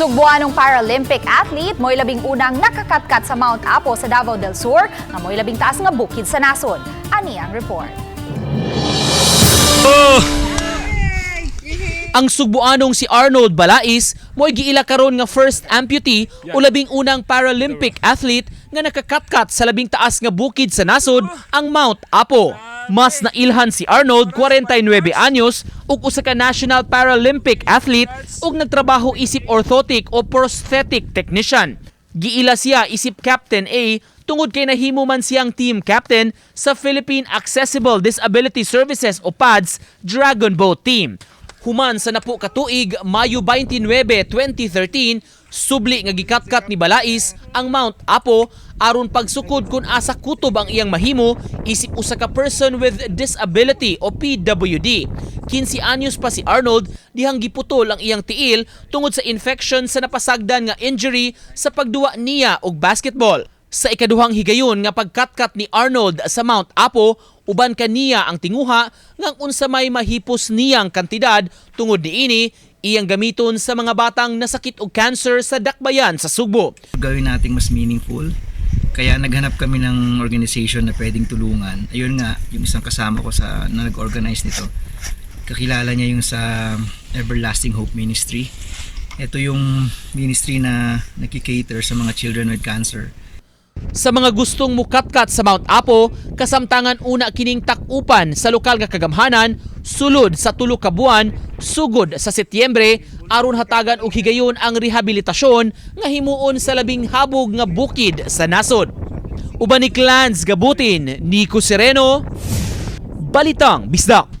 Sugbuanong Paralympic athlete mo'y labing unang nakakatkat sa Mount Apo sa Davao del Sur na mo'y labing taas nga bukid sa nasod. Ani ang report. Ang Sugbuanong si Arnold Balais mo'y giila karon nga first amputee o labing unang Paralympic athlete nga nakakatkat sa labing taas nga bukid sa nasod, ang Mount Apo. Mas nailhan si Arnold, 49 anyos, ug usa ka National Paralympic athlete ug nagtrabaho isip orthotic o prosthetic technician. Giila siya isip Captain A tungod kay nahimo man siyang team captain sa Philippine Accessible Disability Services o PADS Dragon Boat Team. Human sa napo ka tuig, Mayo 29, 2013, subli nga gikatkat ni Balais ang Mount Apo aron pagsukod kung asa kutob ang iyang mahimo isip usa ka person with disability o PWD. 15 anyos pa si Arnold dihang giputol ang iyang tiil tungod sa infection sa napasagdan nga injury sa pagduwa niya og basketball. Sa ikaduhang higayon nga pagkatkat ni Arnold sa Mount Apo, uban kaniya ang tinguha ngang unsa may mahipos niyang kantidad tungod niini iyang gamiton sa mga batang nasakit og cancer sa dakbayan sa Sugbo. Gawin nating mas meaningful. Kaya naghanap kami ng organization na pwedeng tulungan. Ayun nga, yung isang kasama ko na nag-organize nito. Kakilala niya yung sa Everlasting Hope Ministry. Ito yung ministry na nakikater sa mga children with cancer. Sa mga gustong mukatkat sa Mount Apo, kasamtangan una kining takupan sa lokal nga kagamhanan, sulod sa 3 ka buwan, sugod sa Setyembre, aron hatagan og higayon ang rehabilitasyon nga himuon sa labing habog nga bukid sa nasod. Uban ni Clans Gabutin, Nico Sereno, Balitang Bisdak.